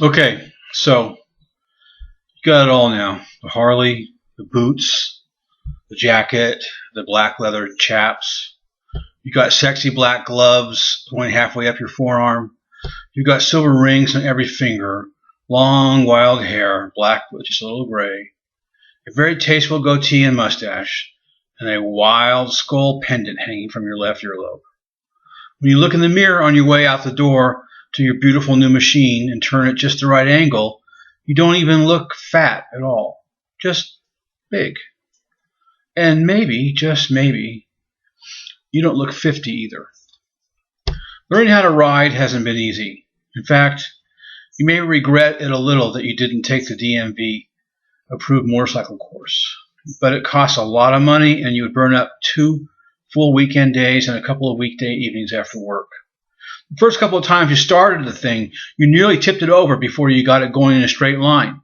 Okay, so you got it all now. The Harley, the boots, the jacket, the black leather chaps. You got sexy black gloves going halfway up your forearm. You got silver rings on every finger, long wild hair, black with just a little gray, a very tasteful goatee and mustache, and a wild skull pendant hanging from your left earlobe. When you look in the mirror on your way out the door to your beautiful new machine and turn it just the right angle, you don't even look fat at all, just big. And maybe, just maybe, you don't look 50 either. Learning how to ride hasn't been easy. In fact, you may regret it a little that you didn't take the DMV approved motorcycle course. But it costs a lot of money, and you would burn up 2 full weekend days and a couple of weekday evenings after work. The first couple of times you started the thing, you nearly tipped it over before you got it going in a straight line.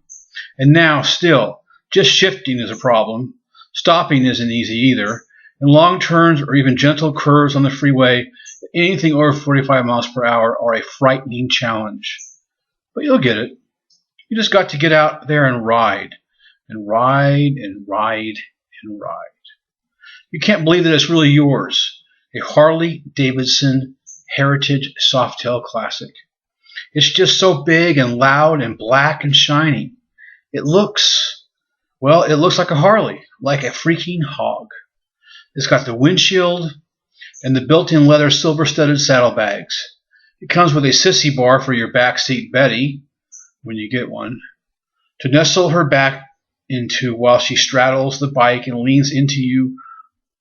And now, still, just shifting is a problem. Stopping isn't easy either. And long turns or even gentle curves on the freeway, anything over 45 miles per hour, are a frightening challenge. But you'll get it. You just got to get out there and ride. And ride and ride and ride. You can't believe that it's really yours. A Harley-Davidson Heritage Softail Classic. It's just so big and loud and black and shiny. It looks like a Harley, like a freaking hog. It's got the windshield and the built-in leather silver-studded saddlebags. It comes with a sissy bar for your backseat Betty, when you get one, to nestle her back into while she straddles the bike and leans into you,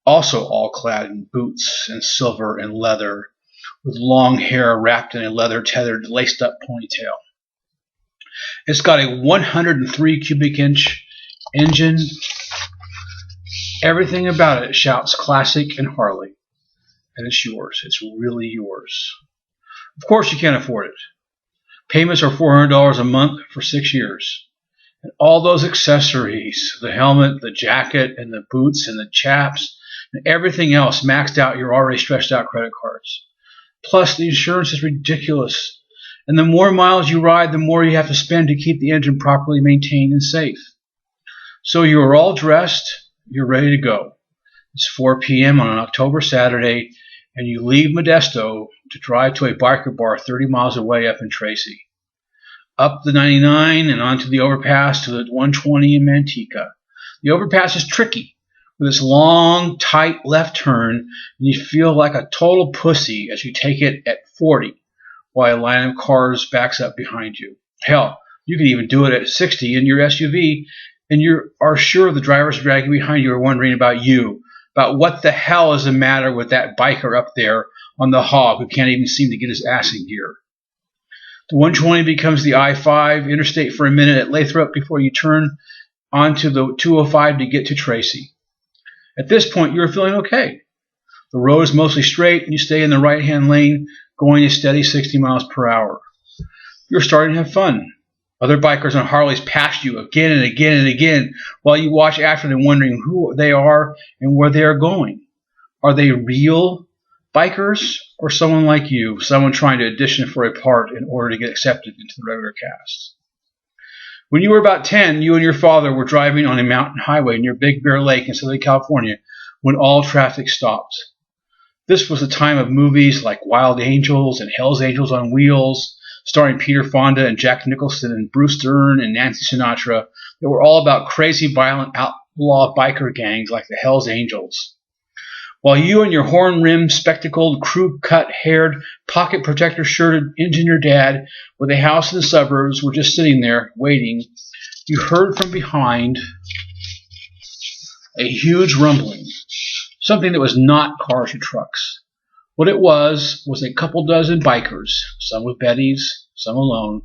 also all clad in boots and silver and leather, with long hair wrapped in a leather-tethered, laced-up ponytail. It's got a 103 cubic inch engine. Everything about it shouts classic and Harley. And it's yours. It's really yours. Of course you can't afford it. Payments are $400 a month for 6 years. And all those accessories, the helmet, the jacket, and the boots, and the chaps, and everything else maxed out your already stretched out credit cards. Plus, the insurance is ridiculous. And the more miles you ride, the more you have to spend to keep the engine properly maintained and safe. So you are all dressed, you're ready to go. It's 4 p.m. on an October Saturday, and you leave Modesto to drive to a biker bar 30 miles away up in Tracy. Up the 99 and onto the overpass to the 120 in Manteca. The overpass is tricky, with its long, tight left turn, and you feel like a total pussy as you take it at 40, while a line of cars backs up behind you. Hell, you can even do it at 60 in your SUV, and you are sure the drivers dragging behind you are wondering about you, about what the hell is the matter with that biker up there on the hog who can't even seem to get his ass in gear. The 120 becomes the I-5 interstate for a minute at Lathrop before you turn onto the 205 to get to Tracy. At this point, you're feeling okay. The road is mostly straight, and you stay in the right-hand lane, going a steady 60 miles per hour. You're starting to have fun. Other bikers on Harleys pass you again and again and again, while you watch after them wondering who they are and where they are going. Are they real bikers, or someone like you, someone trying to audition for a part in order to get accepted into the regular cast? When you were about 10, you and your father were driving on a mountain highway near Big Bear Lake in Southern California when all traffic stopped. This was the time of movies like Wild Angels and Hell's Angels on Wheels, starring Peter Fonda and Jack Nicholson and Bruce Dern and Nancy Sinatra, that were all about crazy, violent outlaw biker gangs like the Hell's Angels. While you and your horn-rimmed, spectacled, crew-cut-haired, pocket-protector-shirted engineer dad with a house in the suburbs were just sitting there, waiting, you heard from behind a huge rumbling, something that was not cars or trucks. What it was a couple dozen bikers, some with Bettys, some alone,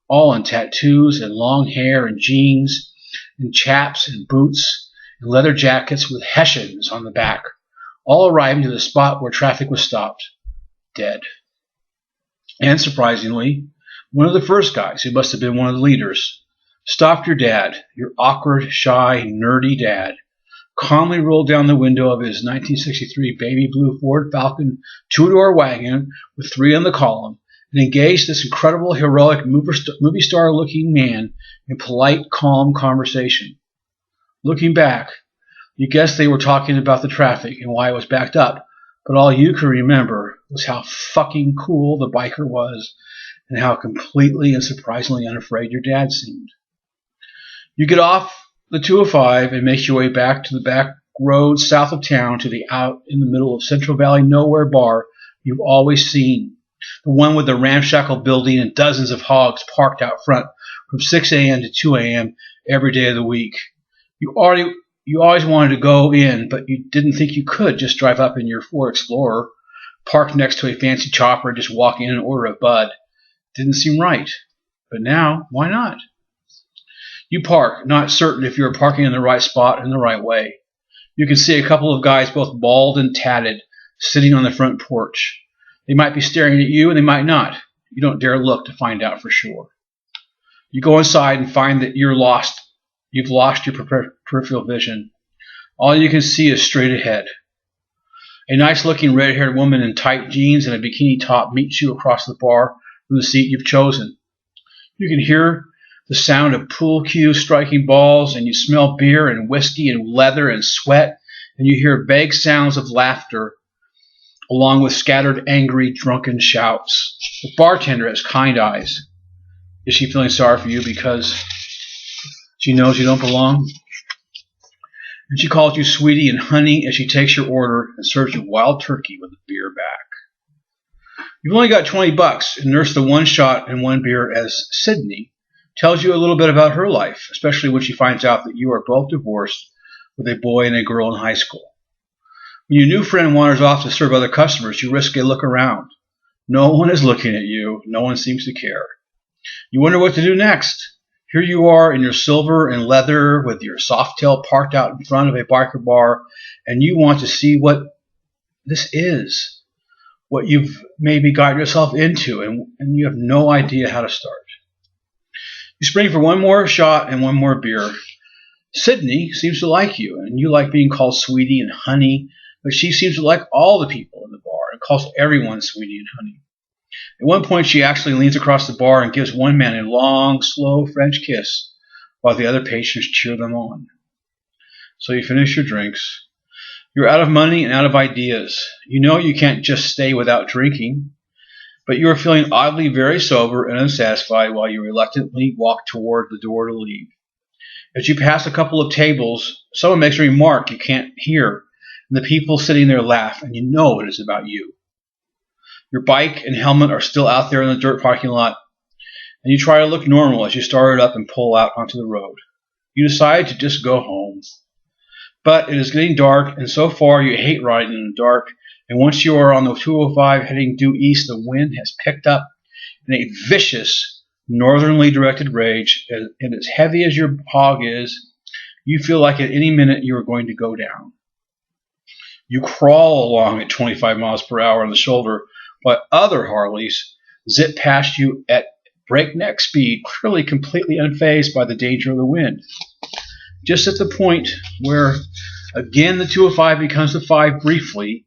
all in tattoos and long hair and jeans and chaps and boots and leather jackets with Hessians on the back, all arriving to the spot where traffic was stopped, dead. And surprisingly, one of the first guys, who must have been one of the leaders, stopped your dad, your awkward, shy, nerdy dad, calmly rolled down the window of his 1963 baby blue Ford Falcon two-door wagon with 3 on the column, and engaged this incredible, heroic, movie star-looking man in polite, calm conversation. Looking back, you guessed they were talking about the traffic and why it was backed up, but all you could remember was how fucking cool the biker was and how completely and surprisingly unafraid your dad seemed. You get off the 205 and make your way back to the back road south of town to the out in the middle of Central Valley nowhere bar you've always seen. The one with the ramshackle building and dozens of hogs parked out front from 6 a.m. to 2 a.m. every day of the week. You always wanted to go in, but you didn't think you could just drive up in your Ford Explorer, park next to a fancy chopper, and just walk in and order a bud. Didn't seem right. But now, why not? You park, not certain if you're parking in the right spot and the right way. You can see a couple of guys, both bald and tatted, sitting on the front porch. They might be staring at you and they might not. You don't dare look to find out for sure. You go inside and find that you've lost your peripheral vision. All you can see is straight ahead. A nice-looking red-haired woman in tight jeans and a bikini top meets you across the bar from the seat you've chosen. You can hear the sound of pool cues striking balls, and you smell beer and whiskey and leather and sweat, and you hear vague sounds of laughter along with scattered, angry, drunken shouts. The bartender has kind eyes. Is she feeling sorry for you because she knows you don't belong? And she calls you sweetie and honey as she takes your order and serves you wild turkey with a beer back. You've only got $20, and Nurse the one shot and one beer as Sydney tells you a little bit about her life, especially when she finds out that you are both divorced with a boy and a girl in high school. When your new friend wanders off to serve other customers, you risk a look around. No one is looking at you. No one seems to care. You wonder what to do next. Here you are in your silver and leather with your soft tail parked out in front of a biker bar, and you want to see what this is, what you've maybe gotten yourself into, and you have no idea how to start. You spring for one more shot and one more beer. Sydney seems to like you, and you like being called sweetie and honey, but she seems to like all the people in the bar and calls everyone sweetie and honey. At one point, she actually leans across the bar and gives one man a long, slow French kiss while the other patrons cheer them on. So you finish your drinks. You're out of money and out of ideas. You know you can't just stay without drinking, but you are feeling oddly very sober and unsatisfied while you reluctantly walk toward the door to leave. As you pass a couple of tables, someone makes a remark you can't hear, and the people sitting there laugh, and you know it is about you. Your bike and helmet are still out there in the dirt parking lot, and you try to look normal as you start it up and pull out onto the road. You decide to just go home. But it is getting dark, and so far you hate riding in the dark, and once you are on the 205 heading due east, the wind has picked up in a vicious, northernly directed rage, and as heavy as your hog is, you feel like at any minute you are going to go down. You crawl along at 25 miles per hour on the shoulder, while other Harleys zip past you at breakneck speed, clearly completely unfazed by the danger of the wind. Just at the point where, again, the 205 becomes the 5 briefly,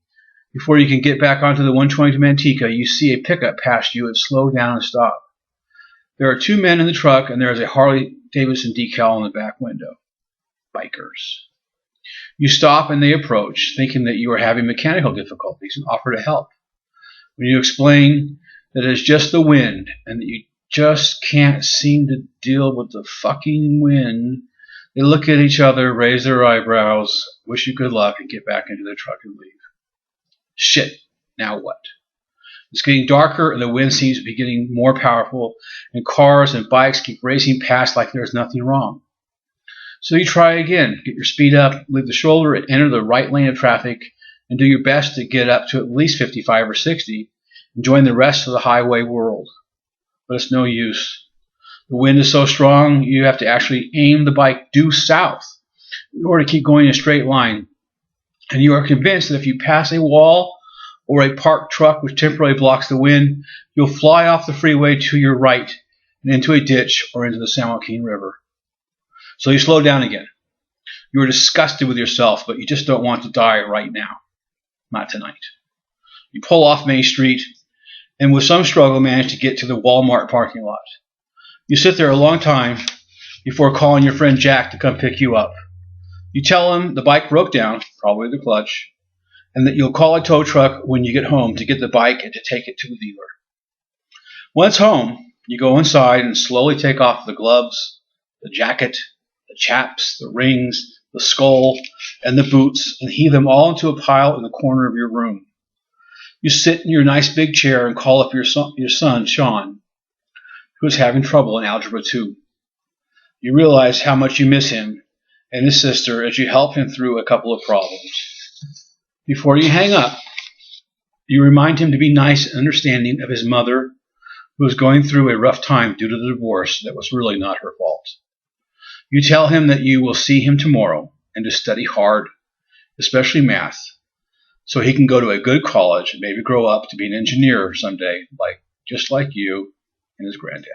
before you can get back onto the 120 to Manteca, you see a pickup pass you and slow down and stop. There are 2 men in the truck, and there is a Harley-Davidson decal in the back window. Bikers. You stop and they approach, thinking that you are having mechanical difficulties, and offer to help. When you explain that it is just the wind, and that you just can't seem to deal with the fucking wind, they look at each other, raise their eyebrows, wish you good luck, and get back into their truck and leave. Shit, now what? It's getting darker, and the wind seems to be getting more powerful, and cars and bikes keep racing past like there's nothing wrong. So you try again, get your speed up, leave the shoulder, and enter the right lane of traffic, and do your best to get up to at least 55 or 60, and join the rest of the highway world. But it's no use. The wind is so strong, you have to actually aim the bike due south in order to keep going in a straight line. And you are convinced that if you pass a wall or a parked truck which temporarily blocks the wind, you'll fly off the freeway to your right and into a ditch or into the San Joaquin River. So you slow down again. You are disgusted with yourself, but you just don't want to die right now. Not tonight. You pull off Main Street, and with some struggle manage to get to the Walmart parking lot. You sit there a long time before calling your friend Jack to come pick you up. You tell him the bike broke down, probably the clutch, and that you'll call a tow truck when you get home to get the bike and to take it to the dealer. Once home, you go inside and slowly take off the gloves, the jacket, the chaps, the rings, the skull, and the boots, and heave them all into a pile in the corner of your room. You sit in your nice big chair and call up your son, Sean, who is having trouble in Algebra 2. You realize how much you miss him and his sister as you help him through a couple of problems. Before you hang up, you remind him to be nice and understanding of his mother, who is going through a rough time due to the divorce that was really not her fault. You tell him that you will see him tomorrow and to study hard, especially math, so he can go to a good college and maybe grow up to be an engineer someday, just like you and his granddad.